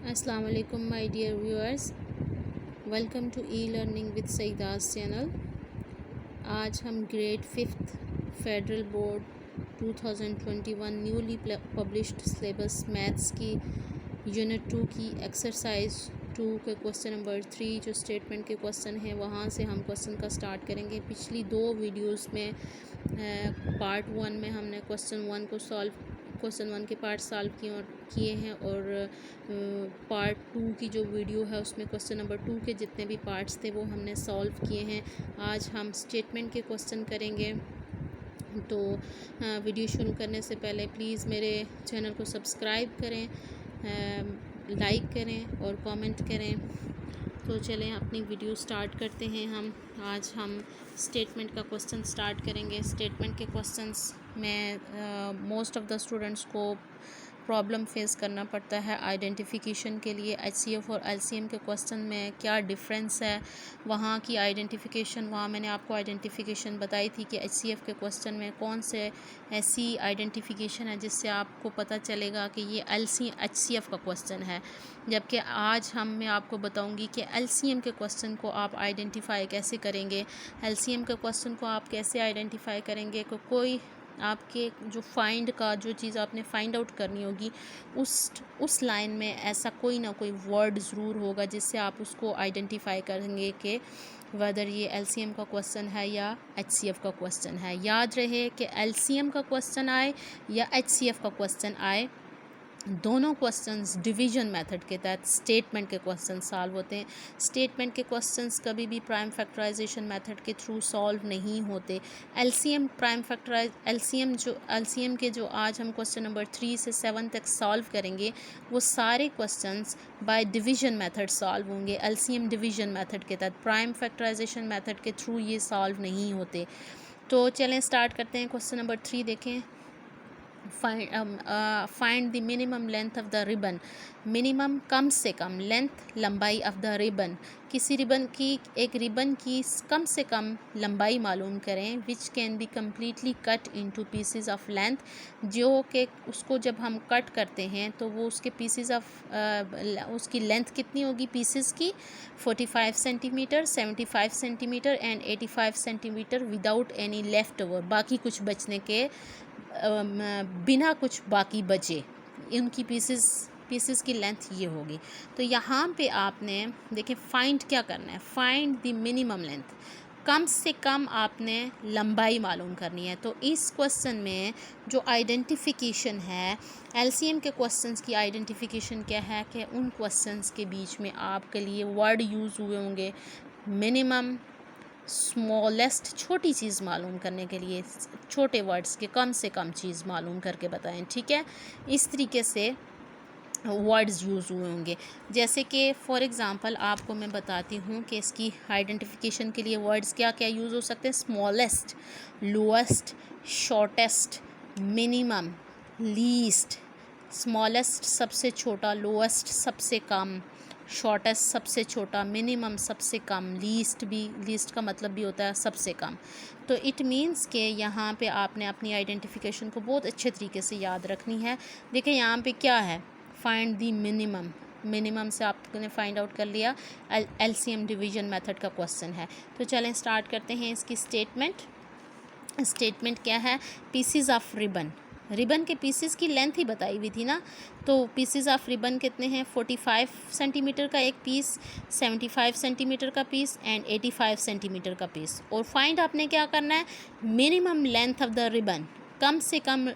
अस्सलाम वालेकुम my dear viewers, welcome to e learning with Saeeda's channel. आज हम grade 5th federal board 2021 newly published syllabus maths की unit 2 की एक्सरसाइज 2 के क्वेश्चन नंबर 3 जो स्टेटमेंट के क्वेश्चन हैं वहाँ से हम क्वेश्चन का स्टार्ट करेंगे। पिछली दो वीडियोस में पार्ट 1 में हमने क्वेश्चन 1 के पार्ट सॉल्व किए हैं और पार्ट 2 की जो वीडियो है उसमें क्वेश्चन नंबर 2 के जितने भी पार्ट्स थे वो हमने सॉल्व किए हैं। आज हम स्टेटमेंट के क्वेश्चन करेंगे। तो वीडियो शुरू करने से पहले प्लीज़ मेरे चैनल को सब्सक्राइब करें, लाइक करें और कमेंट करें। तो चलें अपनी वीडियो स्टार्ट करते हैं। आज हम स्टेटमेंट का क्वेश्चन स्टार्ट करेंगे। स्टेटमेंट के क्वेश्चंस में मोस्ट ऑफ़ द स्टूडेंट्स को प्रॉब्लम फेस करना पड़ता है आइडेंटिफिकेशन के लिए। एचसीएफ और एलसीएम के क्वेश्चन में क्या डिफरेंस है, वहाँ की आइडेंटिफिकेशन, वहाँ मैंने आपको आइडेंटिफिकेशन बताई थी कि एचसीएफ के क्वेश्चन में कौन से ऐसी आइडेंटिफिकेशन है जिससे आपको पता चलेगा कि ये एचसीएफ का क्वेश्चन है, जबकि आज मैं आपको बताऊंगी कि एलसीएम के क्वेश्चन को आप आइडेंटिफाई कैसे करेंगे। एलसीएम के क्वेश्चन को आप कैसे आइडेंटिफाई करेंगे कि कोई आपके जो जो चीज़ आपने फाइंड आउट करनी होगी उस लाइन में ऐसा कोई ना कोई वर्ड ज़रूर होगा जिससे आप उसको आइडेंटिफाई करेंगे कि वेदर ये एलसीएम का क्वेश्चन है या एचसीएफ का क्वेश्चन है। याद रहे कि एलसीएम का क्वेश्चन आए या एचसीएफ का क्वेश्चन आए, दोनों क्वेश्चंस डिवीजन मेथड के तहत स्टेटमेंट के क्वेश्चन सॉल्व होते हैं। स्टेटमेंट के क्वेश्चंस कभी भी प्राइम फैक्टराइजेशन मेथड के थ्रू सॉल्व नहीं होते। एलसीएम के जो आज हम क्वेश्चन नंबर 3 से 7 तक सॉल्व करेंगे वो सारे questions by division method solve होंगे। एलसीएम डिवीजन मेथड के तहत, प्राइम फैक्टराइजेशन मेथड के थ्रू ये सॉल्व नहीं होते। तो चलें स्टार्ट करते हैं। क्वेश्चन नंबर 3 देखें। Find the minimum length of the ribbon. Minimum कम से कम लेंथ लंबाई ऑफ द रिबन। किसी रिबन की कम से कम लंबाई मालूम करें which can be completely cut into pieces of length, जो कि उसको जब हम कट करते हैं तो वो उसके पीसेस ऑफ उसकी लेंथ कितनी होगी पीसेस की 45 centimetre, 75 centimetre and 85 centimetre without any left over, बाकी कुछ बचने के बिना कुछ बाकी बचे उनकी पीसेस की लेंथ ये होगी। तो यहाँ पे आपने देखिए फाइंड क्या करना है, फाइंड द मिनिमम लेंथ, कम से कम आपने लंबाई मालूम करनी है। तो इस क्वेश्चन में जो आइडेंटिफिकेशन है, एलसीएम के क्वेश्चंस की आइडेंटिफिकेशन क्या है कि उन क्वेश्चंस के बीच में आपके लिए वर्ड यूज़ हुए होंगे मिनिमम, स्मॉलेस्ट, छोटी चीज़ मालूम करने के लिए छोटे वर्ड्स के कम से कम चीज़ मालूम करके बताएं, ठीक है। इस तरीके से वर्ड्स यूज़ हुए होंगे। जैसे कि फॉर एग्ज़ाम्पल आपको मैं बताती हूँ कि इसकी आइडेंटिफिकेशन के लिए वर्ड्स क्या क्या यूज़ हो सकते हैं। Smallest, lowest, shortest, minimum, least. Smallest सबसे छोटा, लोएस्ट सबसे कम, शॉर्टेस्ट सबसे छोटा, मिनिमम सबसे कम, लीस्ट का मतलब भी होता है सबसे कम। तो इट मीन्स कि यहाँ पे आपने अपनी आइडेंटिफिकेशन को बहुत अच्छे तरीके से याद रखनी है। देखिए यहाँ पे क्या है, फाइंड दी मिनिमम से आपने फाइंड आउट कर लिया। एलसीएम डिवीजन मेथड का क्वेश्चन है। तो चलें स्टार्ट करते हैं इसकी स्टेटमेंट क्या है, पीसीज ऑफ रिबन के पीसेस की लेंथ ही बताई हुई थी ना। तो पीसेस ऑफ रिबन कितने हैं, 45 सेंटीमीटर का एक पीस, 75 सेंटीमीटर का पीस एंड 85 सेंटीमीटर का पीस। और फाइंड आपने क्या करना है, minimum length of the ribbon, कम से कम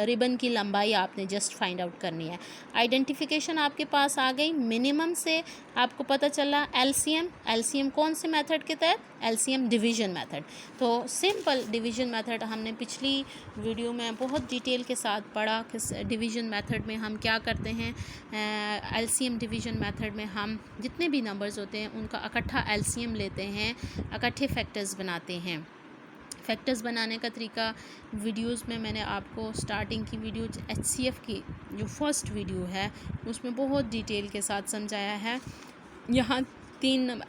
रिबन की लंबाई आपने जस्ट फाइंड आउट करनी है। आइडेंटिफिकेशन आपके पास आ गई। मिनिमम से आपको पता चला एलसीएम कौन से मेथड के तहत, एलसीएम डिवीजन मेथड। तो सिंपल डिवीजन मेथड हमने पिछली वीडियो में बहुत डिटेल के साथ पढ़ा कि डिवीजन मेथड में हम क्या करते हैं। एलसीएम डिवीजन मेथड में हम जितने भी नंबर्स होते हैं उनका इकट्ठा एलसीएम लेते हैं, इकट्ठे फैक्टर्स बनाते हैं। फैक्टर्स बनाने का तरीका वीडियोस में मैंने आपको स्टार्टिंग की वीडियो एचसीएफ की जो फर्स्ट वीडियो है उसमें बहुत डिटेल के साथ समझाया है। यहाँ 3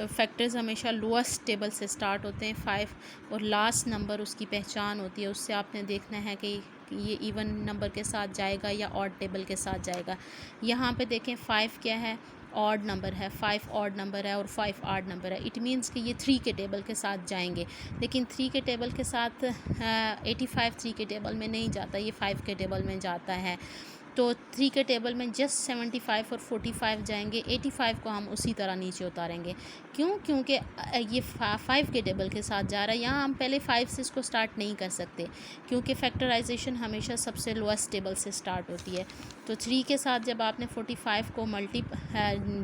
फैक्टर्स हमेशा लोएस्ट टेबल से स्टार्ट होते हैं 5, और लास्ट नंबर उसकी पहचान होती है, उससे आपने देखना है कि ये इवन नंबर के साथ जाएगा या ऑड टेबल के साथ जाएगा। यहाँ पे देखें 5 क्या है, ऑड नंबर है, 5 ऑड नंबर है और 5 ऑड नंबर है। इट मीन्स कि ये 3 के टेबल के साथ जाएंगे, लेकिन 3 के टेबल के साथ 85 3 के टेबल में नहीं जाता, ये 5 के टेबल में जाता है। तो 3 के टेबल में जस्ट 75 और 45 जाएंगे, 85 को हम उसी तरह नीचे उतारेंगे। क्यों? क्योंकि ये 5 के टेबल के साथ जा रहा है। यहाँ हम पहले 5 से इसको स्टार्ट नहीं कर सकते, क्योंकि फैक्टराइजेशन हमेशा सबसे लोएस्ट टेबल से स्टार्ट होती है। तो 3 के साथ जब आपने 45 को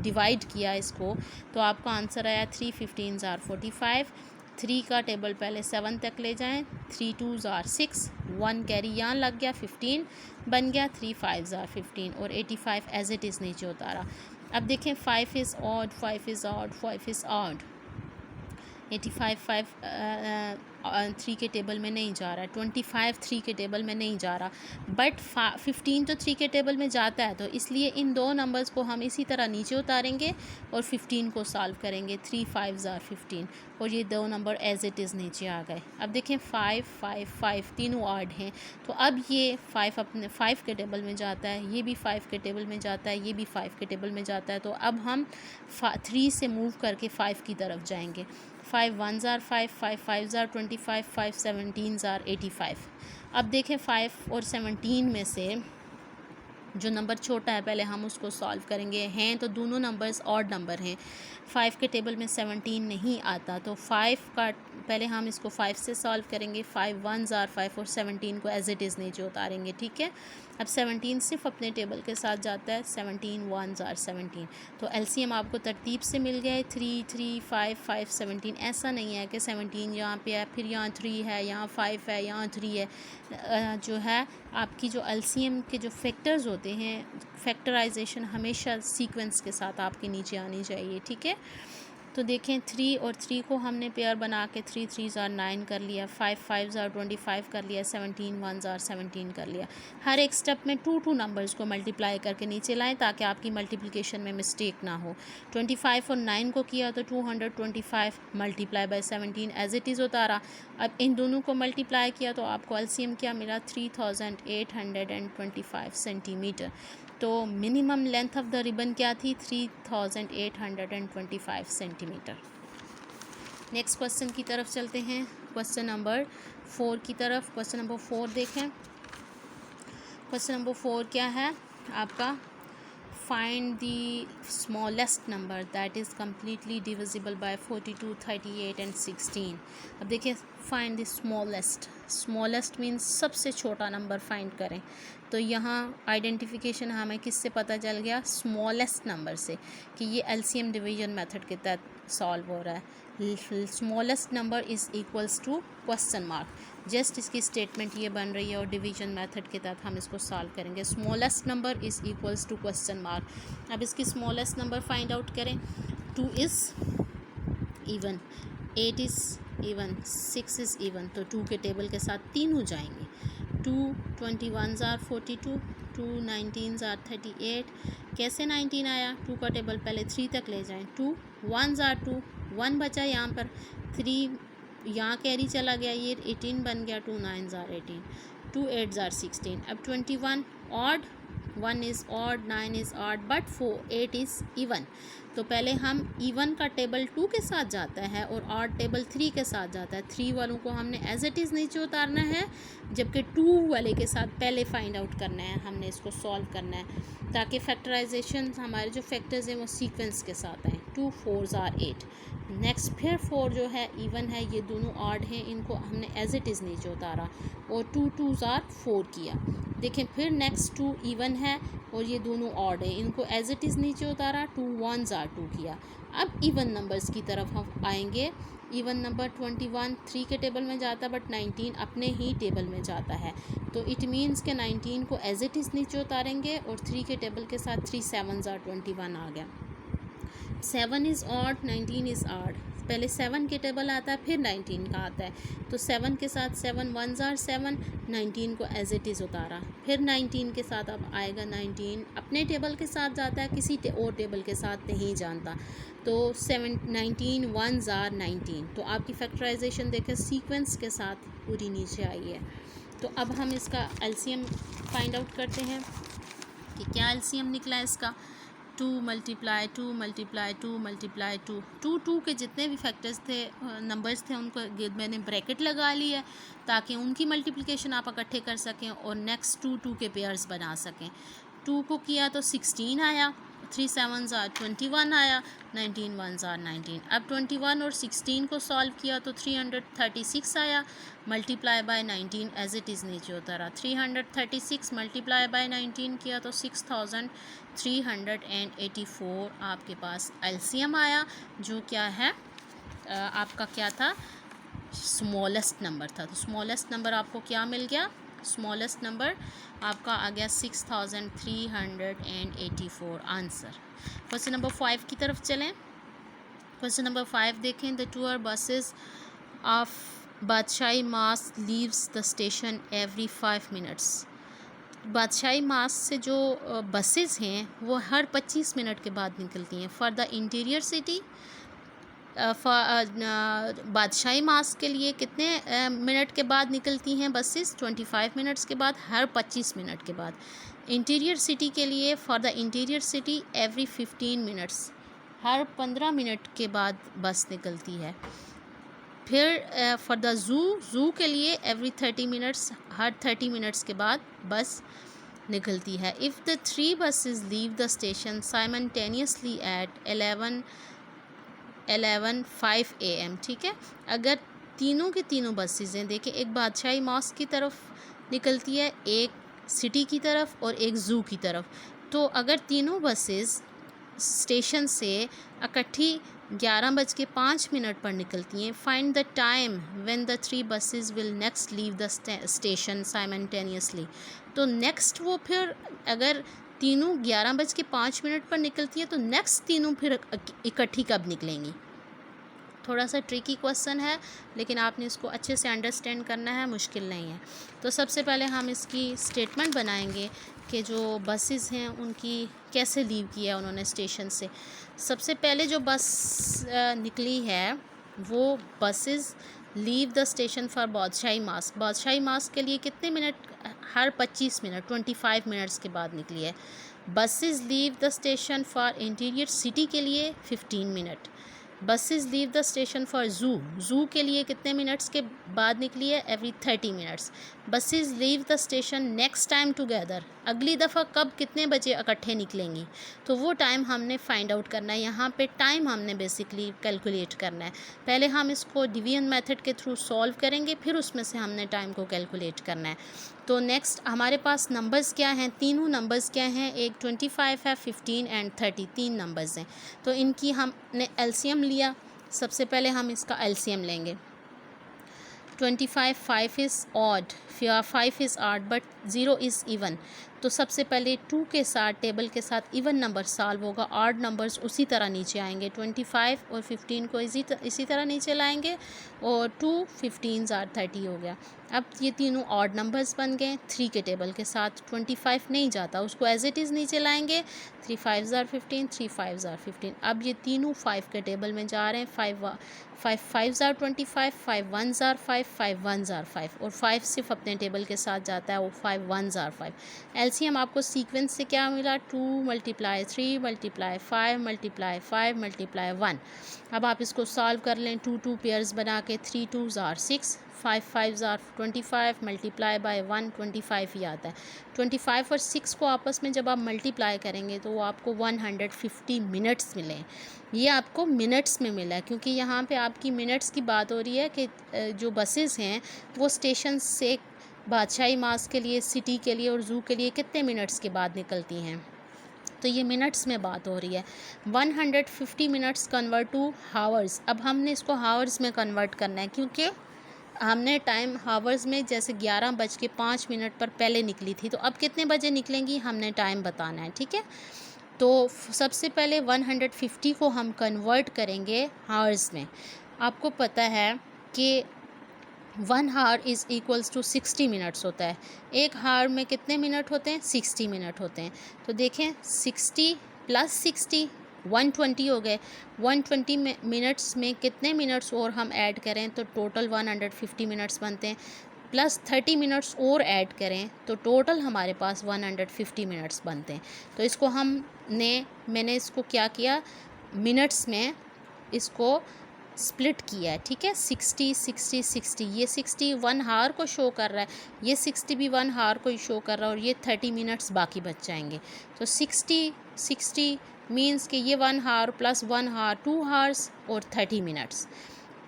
डिवाइड किया इसको, तो आपका आंसर आया 3 15 ज़ार 45। 3 का टेबल पहले 7 तक ले जाएं, 3 2 ज़ार 6, 1 कैरी यहाँ लग गया, 15 बन गया, 3 5 ज़ार 15 और 85 एज इट इज़ नीचे उतारा। अब देखें 5 is odd, 5 is odd, 5 is odd. 85 5 3 के टेबल में नहीं जा रहा है, 25 3 के टेबल में नहीं जा रहा, बट 15 तो 3 के टेबल में जाता है। तो इसलिए इन दो नंबर्स को हम इसी तरह नीचे उतारेंगे और 15 को सॉल्व करेंगे। 3 5 ज़ार 15 और ये दो नंबर एज इट इज़ नीचे आ गए। अब देखें 5 5 5 तीनों ऑड हैं, तो अब ये 5 अपने 5 के टेबल में जाता है, ये भी 5 के टेबल में जाता है, ये भी 5 के टेबल में जाता है। तो अब हम 3 से मूव करके 5 की तरफ जाएंगे। 5 1 ज़ार 5, 5 5 ज़ार 25, 5 17 ज़ार 85। अब देखें 5 और 17 में से जो नंबर छोटा है पहले हम उसको सॉल्व करेंगे। हैं तो दोनों नंबर्स ऑड नंबर हैं, 5 के टेबल में 17 नहीं आता, तो 5 का पहले हम इसको 5 से सॉल्व करेंगे। 5 1 ज़ार 5 और 17 को एज इट इज़ नीचे उतारेंगे, ठीक है। अब 17 सिर्फ अपने टेबल के साथ जाता है, 17 1 ज़ार 17। तो एलसीएम आपको तरतीब से मिल गया है 3 3 5 5 17। ऐसा नहीं है कि 17 यहाँ पे है, फिर यहाँ 3 है, यहाँ 5 है, यहाँ 3 है। जो है आपकी जो एलसीएम के जो फैक्टर्स होते हैं, फैक्टराइजेशन हमेशा सीक्वेंस के साथ आपके नीचे आनी चाहिए, ठीक है। तो देखें 3 और 3 को हमने पेयर बना के 3 3 ज़ार 9 कर लिया, 5 5 ज़ार 25 कर लिया, 17 1 ज़ार 17 कर लिया। हर एक स्टेप में 2 नंबर्स को मल्टीप्लाई करके नीचे लाएं ताकि आपकी मल्टीप्लिकेशन में मिस्टेक ना हो। 25 और 9 को किया तो 225 multiply by 17 as it is उतारा। अब इन दोनों को मल्टीप्लाई किया तो आपको एलसीएम क्या मिला, 3825 सेंटीमीटर। तो minimum length of the ribbon क्या थी, 3825 सेंटीमीटर। नेक्स्ट क्वेश्चन की तरफ चलते हैं, क्वेश्चन नंबर 4 की तरफ। क्वेश्चन नंबर 4 देखें। क्वेश्चन नंबर 4 क्या है आपका, find the smallest number that is completely divisible by 42 38 and 16। अब देखिए find the smallest, smallest means सबसे छोटा नंबर फाइंड करें। तो यहाँ आइडेंटिफिकेशन हमें किससे पता चल गया, स्मॉलेस्ट नंबर से, कि ये एलसीएम डिवीजन मेथड के तहत सॉल्व हो रहा है। Smallest number is equals to question mark, just इसकी स्टेटमेंट ये बन रही है और डिवीजन मेथड के तहत हम इसको सॉल्व करेंगे। Smallest number is equals to question mark. अब इसकी स्मॉलेस्ट नंबर फाइंड आउट करें। 2 is even, 8 is even, 6 is even, तो 2 के टेबल के साथ तीनों जाएंगे। 2 21 ज़ार 42, 2 19 ज़ार 38। कैसे 19 आया, 2 का टेबल पहले 3 तक ले जाएं। 2 1 ज़ार 2, 1 बचा यहाँ पर, 3 यहाँ कैरी चला गया, ये 18 बन गया। 2 9 ज़ार 18, 2 8 ज़ार 16। अब 21 odd, 1 is odd, 9 is odd, but 8 is even. तो पहले हम इवन का टेबल 2 के साथ जाता है और ऑड टेबल 3 के साथ जाता है। 3 वालों को हमने एज इट इज़ नीचे उतारना है, जबकि 2 वाले के साथ पहले फाइंड आउट करना है, हमने इसको सॉल्व करना है ताकि फैक्टराइजेशन हमारे जो फैक्टर्स हैं वो सीक्वेंस के साथ आएँ। 2 4 ज़ार 8। नेक्स्ट फिर 4 जो है इवन है, ये दोनों ऑड हैं, इनको हमने एज इट इज़ नीचे उतारा और 2 2 ज़ार 4 किया। देखें फिर नेक्स्ट 2 इवन है और ये दोनों ऑड है, इनको एज इट इज़ नीचे उतारा, 2 1 ज़ार 2 किया। अब इवन नंबर्स की तरफ हम आएंगे। इवन नंबर 21 3 के टेबल में जाता है, बट 19 अपने ही टेबल में जाता है, तो इट मीन्स के 19 को एज इट इज़ नीचे उतारेंगे और 3 के टेबल के साथ 3 7 ज़ार 21 आ गया। 7 इज़ ऑड, 19 इज़ ऑड, पहले 7 के टेबल आता है फिर 19 का आता है, तो 7 के साथ 7 1 ज़ार 7, 19 को एज इट इज़ उतारा। फिर 19 के साथ अब आएगा 19 अपने टेबल के साथ जाता है, किसी और टेबल के साथ नहीं जानता, तो 19 1 ज़ार 19। तो आपकी फैक्टराइजेशन देखें सीक्वेंस के साथ पूरी नीचे आई है। तो अब हम इसका एलसीएम फाइंड आउट करते हैं कि क्या एलसीएम निकला है इसका। 2 मल्टीप्लाई 2 मल्टीप्लाई 2 मल्टीप्लाई 2, 2 के जितने भी फैक्टर्स थे, नंबर्स थे, उनको मैंने ब्रैकेट लगा ली है ताकि उनकी मल्टीप्लिकेशन आप इकट्ठे कर सकें और नेक्स्ट 2 के पेयर्स बना सकें। 2 को किया तो 16 आया, 3 7 ज़ार 21 आया, 19 1 ज़ार 19। अब 21 और 16 को सॉल्व किया तो 336 आया, multiply by 19 as it is नीचे उतरा। 336 मल्टीप्लाई बाय 19 किया तो 6384 आपके पास एलसीएम आया, जो क्या है आपका क्या था, स्मॉलेस्ट नंबर था। तो स्मॉलेस्ट नंबर आपको क्या मिल गया, स्मॉलेस्ट नंबर आपका आ गया 6384 आंसर। क्वेश्चन नंबर 5 की तरफ चलें। क्वेश्चन नंबर 5 देखें। The tour buses of Badshahi Mosque leaves the station every 5 minutes. Badshahi Mosque से जो बसेस हैं वो हर 25 मिनट के बाद निकलती हैं। फॉर द इंटीरियर सिटी, बादशाही मास के लिए कितने मिनट के बाद निकलती हैं बसेस, 25 मिनट्स के बाद, हर 25 मिनट के बाद। इंटीरियर सिटी के लिए, for the interior city every 15 minutes, her 15 minute के बाद बस निकलती है। फिर फॉर द ज़ू के लिए एवरी 30 मिनट्स, हर 30 मिनट्स के बाद बस निकलती है। If the 3 buses leave the station simultaneously eight 11:05 AM, ठीक है। अगर तीनों की तीनों बसेस हैं, देखिए एक बादशाही मॉस्क की तरफ निकलती है, एक सिटी की तरफ और एक ज़ू की तरफ। तो अगर तीनों बसेस स्टेशन से इकट्ठी 11:05 पर निकलती हैं, find the time when the 3 buses will next leave the station simultaneously. तो नेक्स्ट वो फिर अगर तीनों 11:05 पर निकलती है तो नेक्स्ट तीनों फिर इकट्ठी कब निकलेंगी। थोड़ा सा ट्रिकी क्वेश्चन है, लेकिन आपने इसको अच्छे से अंडरस्टैंड करना है, मुश्किल नहीं है। तो सबसे पहले हम इसकी स्टेटमेंट बनाएंगे कि जो बसेस हैं उनकी कैसे लीव किया है उन्होंने स्टेशन से। सबसे पहले जो बस निकली है वो buses leave the station for Badshahi mask. Badshahi mask के लिए कितने मिनट, हर 25 मिनट, 25 मिनट्स के बाद निकली है। Buses leave the station for interior city के लिए 15 minute. Buses leave the station for zoo के लिए कितने मिनट्स के बाद निकली है, every 30 minutes. Buses leave the station next time together, अगली दफ़ा कब कितने बजे इकट्ठे निकलेंगी, तो वो टाइम हमने फाइंड आउट करना है। यहाँ पे टाइम हमने बेसिकली कैलकुलेट करना है। पहले हम इसको डिवीजन मेथड के थ्रू सॉल्व करेंगे, फिर उसमें से हमने टाइम को कैलकुलेट करना है। तो नेक्स्ट हमारे पास नंबर्स क्या हैं, तीनों नंबर्स क्या हैं, एक 25 है, 15 एंड 30, 3 नंबर्स हैं। तो इनकी हमने एलसीएम लिया। सबसे पहले हम इसका एलसीएम लेंगे। 25 5 is odd, 5 is odd but 0 is even. तो सबसे पहले 2 के साथ, टेबल के साथ इवन नंबर सॉल्व होगा, ऑड नंबर्स उसी तरह नीचे आएंगे। 25 और 15 को इसी तरह नीचे लाएंगे और 2 15 ज़ार 30 हो गया। अब ये तीनों ऑड नंबर्स बन गए। 3 के टेबल के साथ 25 नहीं जाता, उसको एज इट इज़ नीचे लाएंगे। 3 5 ज़ार 15, 3 5 ज़ार 15। अब ये तीनों 5 के टेबल में जा रहे हैं। 5 5 ज़ार 25, 5 1 ज़ार 5, 5 1 ज़ार 5, और 5 सिर्फ अपने टेबल के साथ जाता है, वो 5 1 ज़ार 5। एलसीएम आपको सीक्वेंस से क्या मिला, 2 मल्टीप्लाई 3 मल्टीप्लाई 5 मल्टीप्लाई 5 मल्टीप्लाई 1। अब आप इसको सॉल्व कर लें 2 पेयर्स बना के। 3 2 ज़ार 6, 5 5 ज़ार 25 मल्टीप्लाई बाय 1, 25 ही आता है। 25 और 6 को आपस में जब आप मल्टीप्लाई करेंगे तो वो आपको 150 मिनट्स मिले। ये आपको मिनट्स में मिला है, क्योंकि यहाँ पे आपकी मिनट्स की बात हो रही है कि जो बसेस हैं वो स्टेशन से बादशाही मास के लिए, सिटी के लिए और ज़ू के लिए कितने मिनट्स के बाद निकलती हैं। तो ये मिनट्स में बात हो रही है। 150 मिनट्स कन्वर्ट टू हावर्स। अब हमने इसको हावर्स में कन्वर्ट करना है, क्योंकि हमने टाइम हावर्स में जैसे 11:05 पर पहले निकली थी, तो अब कितने बजे निकलेंगी हमने टाइम बताना है, ठीक है। तो सबसे पहले 150 को हम कन्वर्ट करेंगे हावर्स में। आपको पता है कि 1 हावर इज़ इक्वल्स टू 60 मिनट्स होता है। एक हावर में कितने मिनट होते हैं, 60 मिनट होते हैं। तो देखें 60 + 60 120 हो गए। 120 मिनट्स में कितने मिनट्स और हम ऐड करें तो टोटल 150 मिनट्स बनते हैं। प्लस 30 मिनट्स और ऐड करें तो टोटल हमारे पास 150 मिनट्स बनते हैं। तो इसको मैंने इसको क्या किया, मिनट्स में इसको स्प्लिट किया है, ठीक है। 60 60 60, ये 60 1 हावर को शो कर रहा है, ये 60 भी 1 हावर को ही शो कर रहा है, और ये 30 मिनट्स बाकी बच जाएंगे। तो 60 60 मीन्स कि ये 1 हावर प्लस 1 हावर 2 हावर्स और 30 मिनट्स।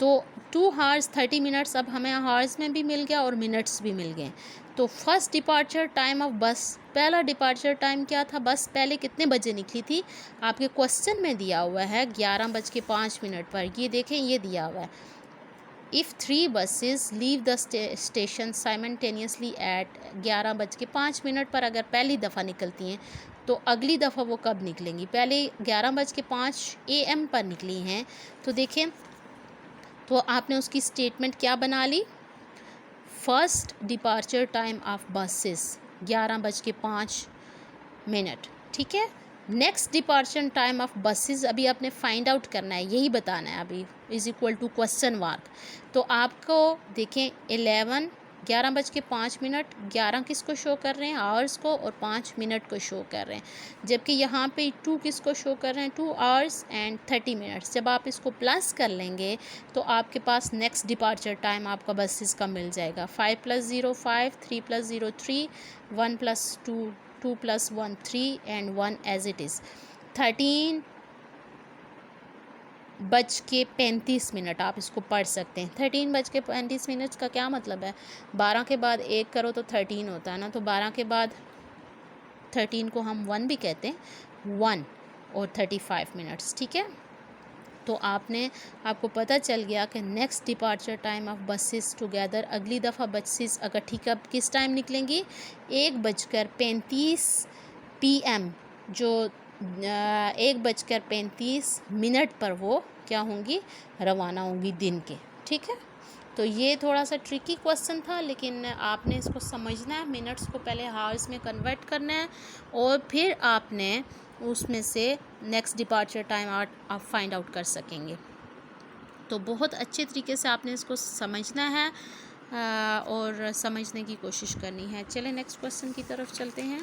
तो 2 हावर्स 30 मिनट्स अब हमें हावर्स में भी मिल गया और मिनट्स भी मिल गए। तो फर्स्ट डिपार्चर टाइम ऑफ बस, पहला डिपार्चर टाइम क्या था, बस पहले कितने बजे निकली थी, आपके क्वेश्चन में दिया हुआ है 11:05 पर। ये देखें, ये दिया हुआ है, if 3 buses leave the station simultaneously eight 11:05 पर अगर पहली दफ़ा निकलती हैं तो अगली दफ़ा वो कब निकलेंगी। पहले 11:05 AM पर निकली हैं, तो देखें, तो आपने उसकी स्टेटमेंट क्या बना ली, first departure time of buses 11:05, ठीक है। Next departure time of buses अभी आपने फाइंड आउट करना है, यही बताना है अभी, is equal to question mark. तो आपको देखें 11:05, 11 किसको शो कर रहे हैं, आवर्स को, और 5 मिनट को शो कर रहे हैं, जबकि यहाँ पे 2 किसको शो कर रहे हैं, 2 आवर्स एंड 30 मिनट्स। जब आप इसको प्लस कर लेंगे तो आपके पास नेक्स्ट डिपार्चर टाइम आपका बसेस का मिल जाएगा, 5 + 0 5, 3 + 0 3, 1 + 2 2 + 1 3 एंड 1 एज इट इज़। 13:35 आप इसको पढ़ सकते हैं। 13:35 का क्या मतलब है, 12 के बाद 1 करो तो 13 होता है ना, तो 12 के बाद 13 को हम 1 भी कहते हैं, 1 और 35 मिनट्स, ठीक है। तो आपको पता चल गया कि next departure time of buses together, अगली दफ़ा बसेस अगर ठीक अब किस टाइम निकलेंगी, 1:35 PM, जो 1:35 पर वो क्या होंगी, रवाना होंगी दिन के, ठीक है। तो ये थोड़ा सा ट्रिकी क्वेश्चन था, लेकिन आपने इसको समझना है, मिनट्स को पहले हावर्स में कन्वर्ट करना है और फिर आपने उसमें से नेक्स्ट डिपार्चर टाइम आप फाइंड आउट कर सकेंगे। तो बहुत अच्छे तरीके से आपने इसको समझना है और समझने की कोशिश करनी है। चलें नेक्स्ट क्वेश्चन की तरफ चलते हैं।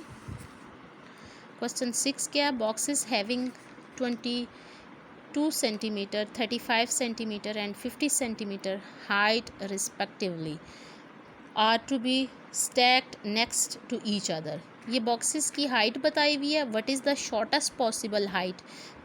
क्वेश्चन 6 क्या है, boxes having 22 centimetre, 35 centimetre and 50 centimetre height respectively are to be stacked next to each other. ये बॉक्सेस की हाइट बताई हुई है, what is the shortest possible height,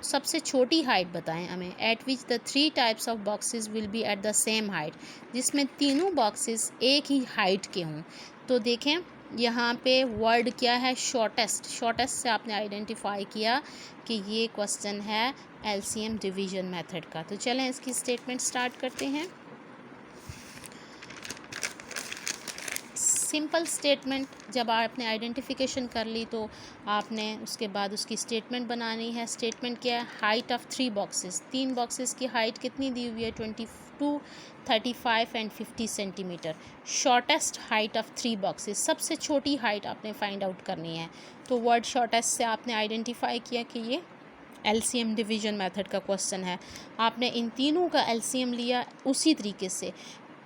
सबसे छोटी हाइट बताएं हमें, at which the 3 types of boxes will be at the same height, जिसमें तीनों बॉक्सेस एक ही हाइट के हों। तो देखें यहाँ पे वर्ड क्या है, शॉर्टेस्ट, शॉर्टेस्ट से आपने आइडेंटिफाई किया कि ये क्वेश्चन है LCM डिवीजन मेथड का। तो चलें इसकी स्टेटमेंट स्टार्ट करते हैं। सिंपल स्टेटमेंट, जब आपने आइडेंटिफिकेशन कर ली तो आपने उसके बाद उसकी स्टेटमेंट बनानी है। स्टेटमेंट क्या है, हाइट ऑफ 3 बॉक्सेस, 3 बॉक्सेस की हाइट कितनी दी हुई है, 22, 35 and 50 centimetre. Shortest height of 3 boxes, सबसे छोटी हाइट आपने फाइंड आउट करनी है। तो वर्ड शॉर्टेस्ट से आपने आइडेंटिफाई किया कि ये LCM डिवीजन मेथड का क्वेश्चन है। आपने इन तीनों का LCM लिया उसी तरीके से,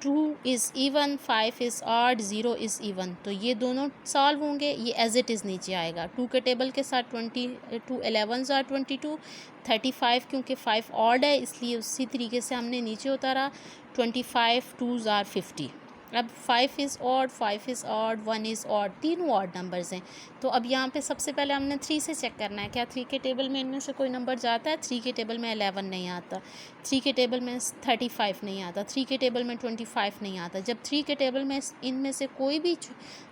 2 is even, 5 is odd, 0 is even, तो ये दोनों सॉल्व होंगे, ये एज इट इज़ नीचे आएगा। 2 के टेबल के साथ 22 11s आर 22, 35 क्योंकि 5 ऑड है इसलिए उसी तरीके से हमने नीचे उतारा, 25 2s आर 50। अब 5 is odd, 5 is odd, 1 is odd, तीनों ऑड नंबर्स हैं। तो अब यहाँ पे सबसे पहले हमने 3 से चेक करना है, क्या 3 के टेबल में इनमें से कोई नंबर जाता है। 3 के टेबल में 11 नहीं आता, 3 के टेबल में 35 नहीं आता, 3 के टेबल में 25 नहीं आता। जब 3 के टेबल में इनमें से कोई भी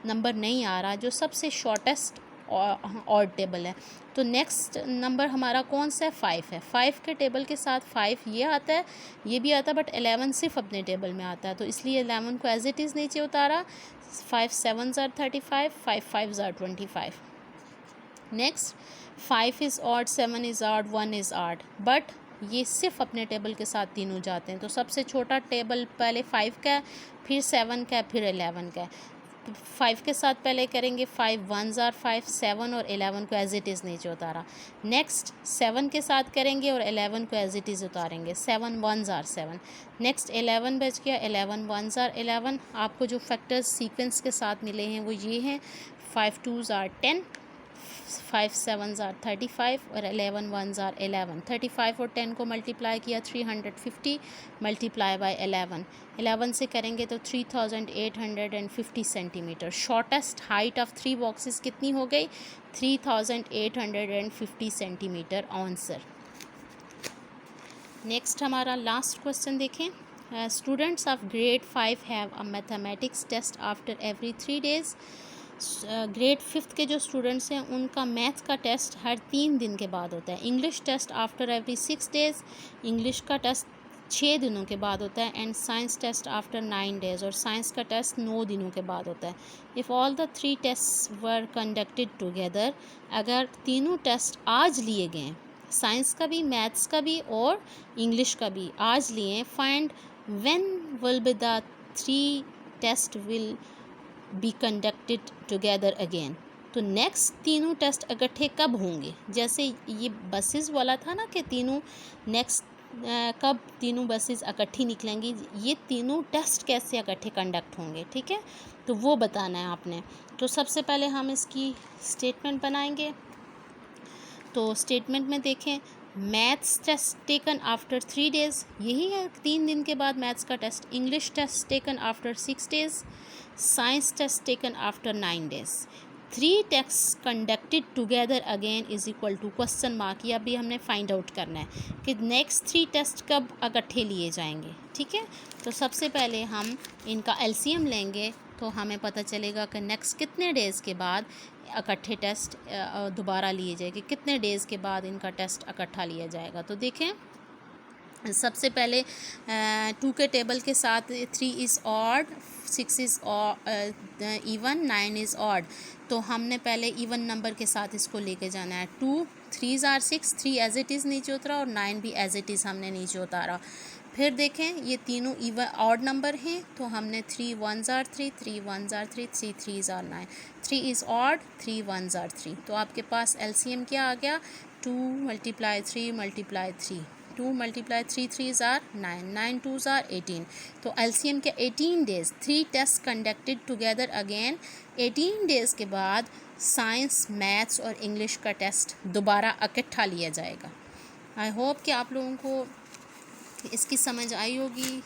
नंबर नहीं आ रहा, जो सबसे शॉर्टेस्ट ऑड टेबल है, तो नेक्स्ट नंबर हमारा कौन सा है, 5 है। 5 के टेबल के साथ 5 ये आता है, ये भी आता है, बट 11 सिर्फ अपने टेबल में आता है, तो इसलिए 11 को एज इट इज़ नीचे उतारा। 5 7s are 35, 5 5s are 25। Next 5 is odd, 7 is odd, 1 is odd, but ये सिर्फ अपने टेबल के साथ तीनों जाते हैं। तो सबसे छोटा टेबल पहले 5 का है, फिर 7 का है, फिर 11 का है। तो 5 के साथ पहले करेंगे 5 1s are 5, 7 और 11 को एज इट इज़ नीचे उतारा। नेक्स्ट 7 के साथ करेंगे और 11 को एज इट इज़ उतारेंगे, 7 1s are 7। नेक्स्ट 11 बच गया, 11 1s are 11। आपको जो फैक्टर्स सीक्वेंस के साथ मिले हैं वो ये हैं, 5 2s are 10, 5 7s are 35 और 11 1s are 11। 35 और 10 को मल्टीप्लाई किया 350 मल्टीप्लाई बाय 11 से करेंगे तो 3850 centimetre. Shortest height of 3 boxes कितनी हो गई? 3850 सेंटीमीटर आंसर। नेक्स्ट हमारा लास्ट क्वेश्चन देखें। Students of grade 5 have a mathematics test after every 3 days। Grade 5 के जो स्टूडेंट्स हैं उनका मैथ का टेस्ट हर 3 दिन के बाद होता है। English test after every 6 days, English का टेस्ट 6 दिनों के बाद होता है। And science test after 9 days, और साइंस का टेस्ट 9 दिनों के बाद होता है। If all the 3 test were conducted together, अगर तीनों टेस्ट आज लिए गए, साइंस का भी, मैथ्स का भी और इंग्लिश का भी आज लिए, find when will be the 3 test will be conducted together again. तो नेक्स्ट तीनों टेस्ट इकट्ठे कब होंगे? जैसे ये बसेस वाला था ना कि तीनों नेक्स्ट कब तीनों बसेस इकट्ठी निकलेंगी, ये तीनों टेस्ट कैसे इकट्ठे कंडक्ट होंगे, ठीक है, तो वो बताना है आपने। तो सबसे पहले हम इसकी स्टेटमेंट बनाएंगे। तो स्टेटमेंट में देखें, maths test taken after 3 days, यही है 3 दिन के बाद मैथ्स का test. English test taken after 6 days, science test taken after 9 days। 3 test conducted together again is equal to question mark. ये अभी हमने फाइंड आउट करना है कि नेक्स्ट 3 टेस्ट कब इकट्ठे लिए जाएंगे, ठीक है। तो सबसे पहले हम इनका एलसीएम लेंगे तो हमें पता चलेगा कि नेक्स्ट कितने डेज़ के बाद इकट्ठे टेस्ट दोबारा लिए जाएंगे, कितने डेज़ के बाद इनका टेस्ट इकट्ठा लिया जाएगा। तो देखें, सबसे पहले 2 के टेबल के साथ 3 is odd, 6 is even, 9 is odd. तो हमने पहले इवन नंबर के साथ इसको लेके जाना है। 2 3s are 6, 3 as it is नीचे उतरा और 9 भी एज इट इज़ हमने नीचे उतारा। फिर देखें, ये तीनों इवन ऑड नंबर हैं तो हमने 3 1s are 3, 3 1s are 3, 3 3s are 9, 3 is odd, 3 1s are 3। तो आपके पास एलसीएम क्या आ गया? 2 × 3 × 3, 2 × 3 3s are 9, 9 2s are 18। तो एलसीएम के 18 days, 3 test conducted together again. 18 days के बाद साइंस, मैथ्स और इंग्लिश का टेस्ट दोबारा इकट्ठा लिया जाएगा। आई होप कि आप लोगों को इसकी समझ आई होगी।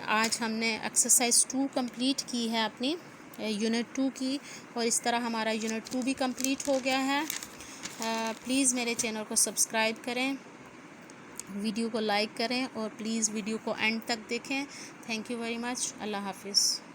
आज हमने एक्सरसाइज 2 कंप्लीट की है अपनी यूनिट 2 की, और इस तरह हमारा यूनिट 2 भी कंप्लीट हो गया है। प्लीज़ मेरे चैनल को सब्सक्राइब करें, वीडियो को लाइक करें और प्लीज़ वीडियो को एंड तक देखें। Thank you very much. अल्लाह हाफिज़।